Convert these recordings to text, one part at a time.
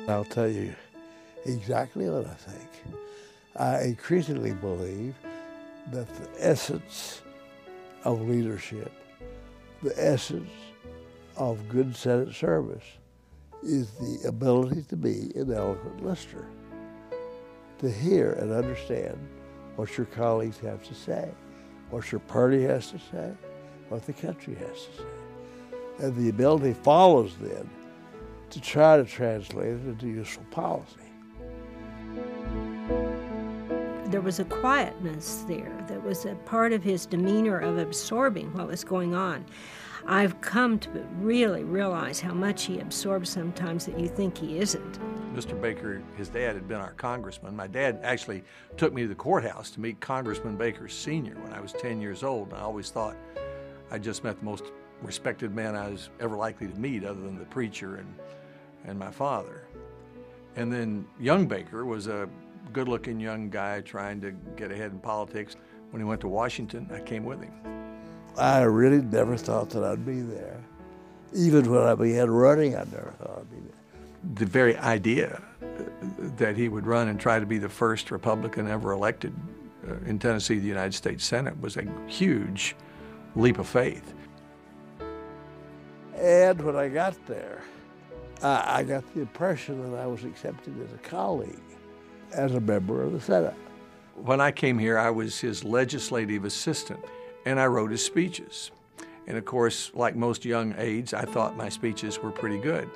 I'll tell you exactly what I think. I increasingly believe that the essence of leadership, the essence of good Senate service, is the ability to be an eloquent listener, to hear and understand what your colleagues have to say, what your party has to say, what the country has to say. And the ability follows then to try to translate it into useful policy. There was a quietness there that was a part of his demeanor of absorbing what was going on. I've come to really realize how much he absorbs sometimes that you think he isn't. Mr. Baker, his dad had been our congressman. My dad actually took me to the courthouse to meet Congressman Baker Sr. when I was 10 years old. And I always thought I just met the most respected man I was ever likely to meet other than the preacher and my father. And then young Baker was a good-looking young guy trying to get ahead in politics. When he went to Washington, I came with him. I really never thought that I'd be there. Even when I began running, I never thought I'd be there. The very idea that he would run and try to be the first Republican ever elected in Tennessee, the United States Senate, was a huge leap of faith. And when I got there, I got the impression that I was accepted as a colleague, as a member of the Senate. When I came here, I was his legislative assistant, and I wrote his speeches. And of course, like most young aides, I thought my speeches were pretty good.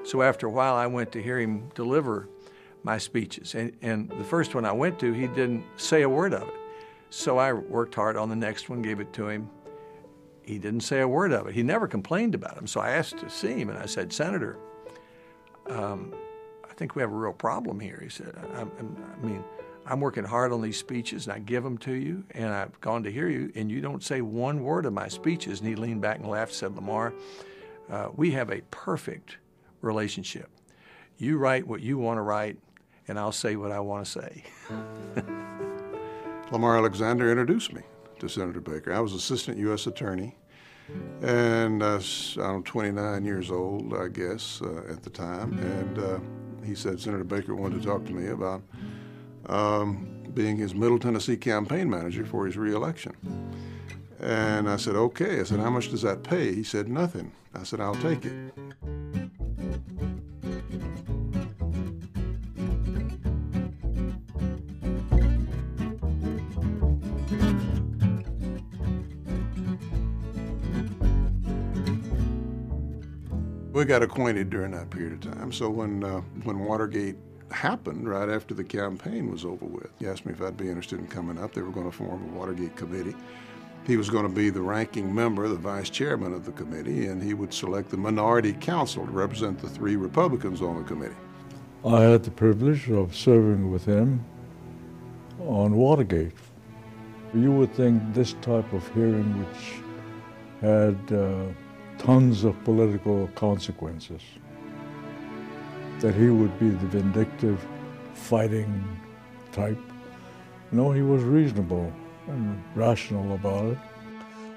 So after a while, I went to hear him deliver my speeches. And the first one I went to, he didn't say a word of it. So I worked hard on the next one, gave it to him. He didn't say a word of it. He never complained about him. So I asked to see him, and I said, "Senator, I think we have a real problem here." He said, I'm working hard on these speeches, and I give them to you, and I've gone to hear you, and you don't say one word of my speeches. And he leaned back and laughed and said, "Lamar, we have a perfect relationship. You write what you want to write, and I'll say what I want to say." Lamar Alexander introduced me to Senator Baker. I was assistant U.S. attorney, and I was 29 years old, I guess, at the time. And he said Senator Baker wanted to talk to me about being his Middle Tennessee campaign manager for his reelection. And I said, "Okay." I said, "How much does that pay?" He said, "Nothing." I said, "I'll take it." We got acquainted during that period of time. So when Watergate happened, right after the campaign was over with, he asked me if I'd be interested in coming up. They were going to form a Watergate committee. He was going to be the ranking member, the vice chairman of the committee, and he would select the minority counsel to represent the 3 Republicans on the committee. I had the privilege of serving with him on Watergate. You would think this type of hearing, which had tons of political consequences, that he would be the vindictive, fighting type. No, he was reasonable and rational about it.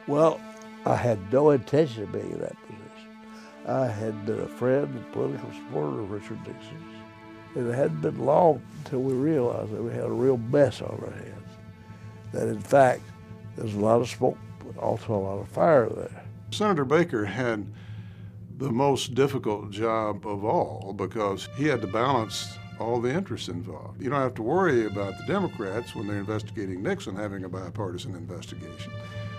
Well, I had no intention of being in that position. I had been a friend and political supporter of Richard Nixon's. And it hadn't been long until we realized that we had a real mess on our hands. That in fact, there's a lot of smoke, but also a lot of fire there. Senator Baker had the most difficult job of all because he had to balance all the interests involved. You don't have to worry about the Democrats when they're investigating Nixon having a bipartisan investigation.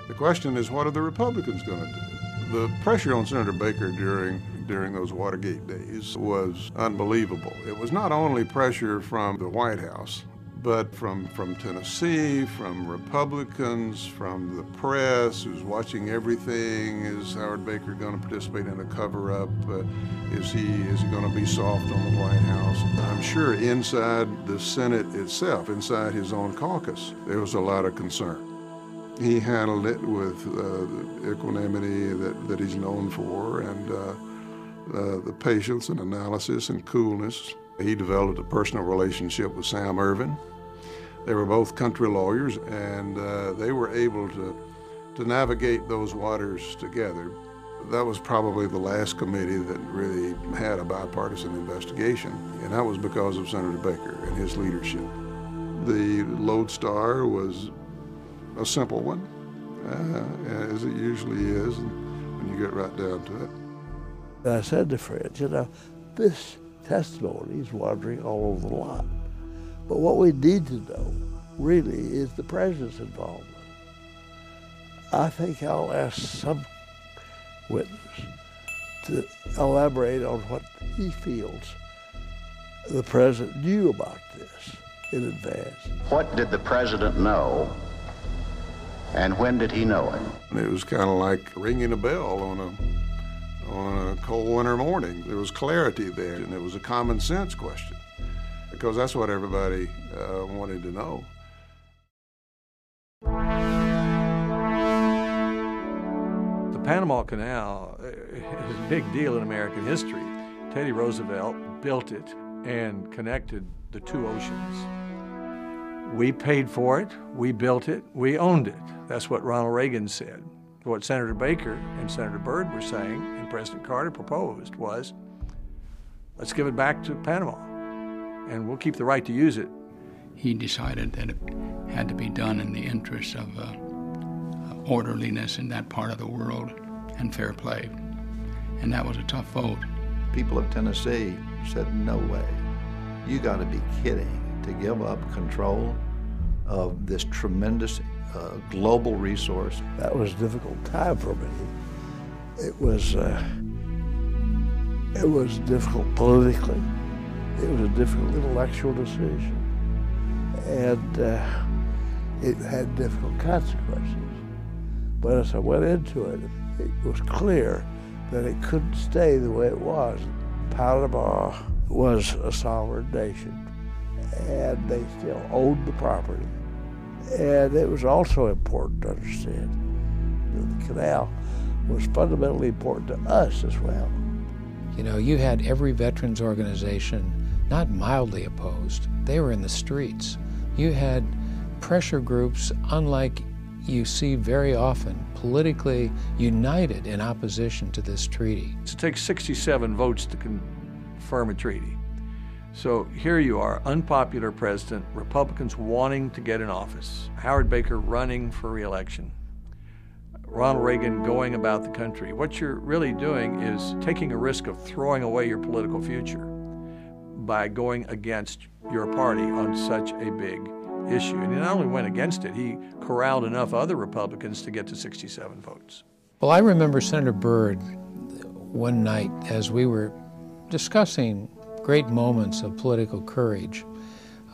The question is, what are the Republicans going to do? The pressure on Senator Baker during those Watergate days was unbelievable. It was not only pressure from the White House, but from Tennessee, from Republicans, from the press, who's watching everything. Is Howard Baker going to participate in a cover-up? Is he going to be soft on the White House? I'm sure inside the Senate itself, inside his own caucus, there was a lot of concern. He handled it with the equanimity that he's known for, and the patience and analysis and coolness. He developed a personal relationship with Sam Ervin. They were both country lawyers, and they were able to navigate those waters together. That was probably the last committee that really had a bipartisan investigation, and that was because of Senator Baker and his leadership. The lodestar was a simple one, as it usually is when you get right down to it. And I said to Fred, you know, this testimony is wandering all over the lot. But what we need to know, really, is the president's involvement. I think I'll ask some witness to elaborate on what he feels the president knew about this in advance. What did the president know, and when did he know it? And it was kind of like ringing a bell on a cold winter morning. There was clarity there, and it was a common sense question, because that's what everybody wanted to know. The Panama Canal is a big deal in American history. Teddy Roosevelt built it and connected the two oceans. We paid for it, we built it, we owned it. That's what Ronald Reagan said. What Senator Baker and Senator Byrd were saying, and President Carter proposed, was, let's give it back to Panama, and we'll keep the right to use it. He decided that it had to be done in the interest of orderliness in that part of the world and fair play. And that was a tough vote. People of Tennessee said, no way. You got to be kidding to give up control of this tremendous global resource. That was a difficult time for me. It was difficult politically. It was a difficult intellectual decision. And it had difficult consequences. But as I went into it, it was clear that it couldn't stay the way it was. Panama was a sovereign nation, and they still owned the property. And it was also important to understand that the canal was fundamentally important to us as well. You know, you had every veterans organization not mildly opposed. They were in the streets. You had pressure groups unlike you see very often, politically united in opposition to this treaty. It takes 67 votes to confirm a treaty. So here you are, unpopular president, Republicans wanting to get in office, Howard Baker running for re-election, Ronald Reagan going about the country. What you're really doing is taking a risk of throwing away your political future by going against your party on such a big issue. And he not only went against it, he corralled enough other Republicans to get to 67 votes. Well, I remember Senator Byrd one night as we were discussing great moments of political courage.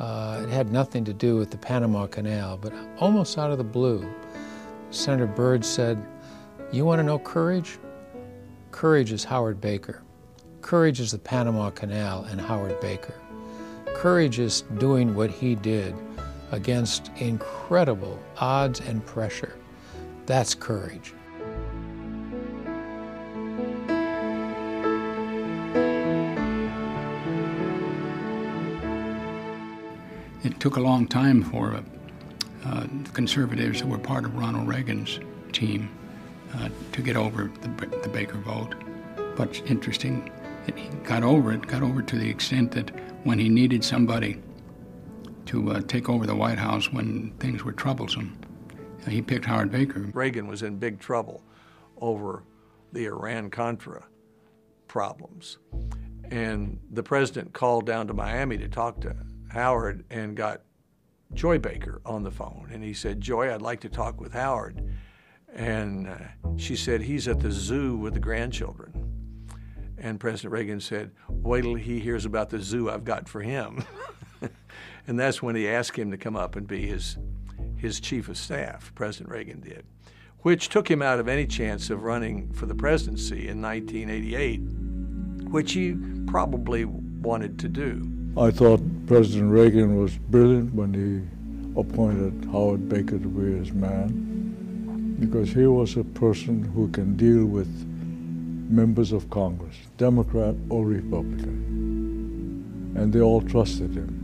It had nothing to do with the Panama Canal, but almost out of the blue, Senator Byrd said, "You want to know courage? Courage is Howard Baker. Courage is the Panama Canal and Howard Baker. Courage is doing what he did against incredible odds and pressure. That's courage." It took a long time for the conservatives who were part of Ronald Reagan's team to get over the Baker vote. But interesting, he got over to the extent that when he needed somebody to take over the White House when things were troublesome, he picked Howard Baker. Reagan was in big trouble over the Iran-Contra problems. And the president called down to Miami to talk to Howard and got Joy Baker on the phone. And he said, "Joy, I'd like to talk with Howard." And she said, "He's at the zoo with the grandchildren." And President Reagan said, "Wait till he hears about the zoo I've got for him." And that's when he asked him to come up and be his chief of staff, President Reagan did, which took him out of any chance of running for the presidency in 1988, which he probably wanted to do. I thought President Reagan was brilliant when he appointed Howard Baker to be his man, because he was a person who can deal with members of Congress, Democrat or Republican, and they all trusted him.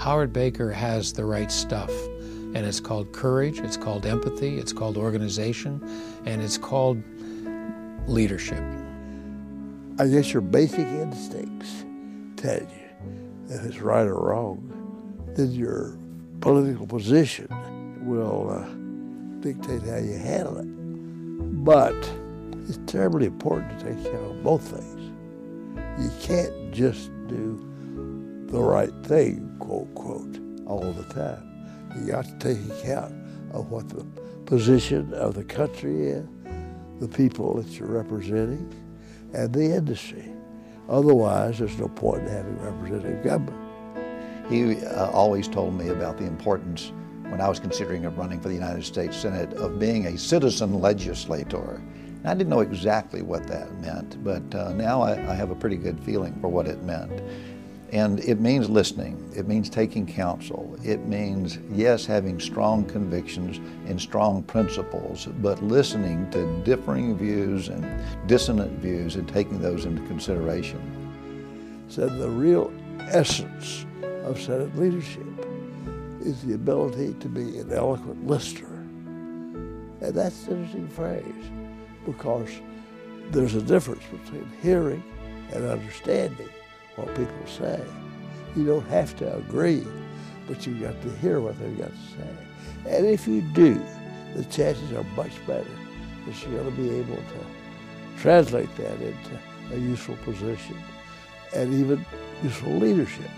Howard Baker has the right stuff, and it's called courage, it's called empathy, it's called organization, and it's called leadership. I guess your basic instincts tell you if it's right or wrong, then your political position will dictate how you handle it. But it's terribly important to take account of both things. You can't just do the right thing, quote, quote, all the time. You got to take account of what the position of the country is, the people that you're representing, and the industry. Otherwise, there's no point in having representative government. He always told me about the importance, when I was considering running for the United States Senate, of being a citizen legislator. And I didn't know exactly what that meant, but now I have a pretty good feeling for what it meant. And it means listening. It means taking counsel. It means, yes, having strong convictions and strong principles, but listening to differing views and dissonant views and taking those into consideration. So the real essence of Senate leadership is the ability to be an eloquent listener. And that's an interesting phrase, because there's a difference between hearing and understanding what people say. You don't have to agree, but you've got to hear what they've got to say. And if you do, the chances are much better that you're going to be able to translate that into a useful position and even useful leadership.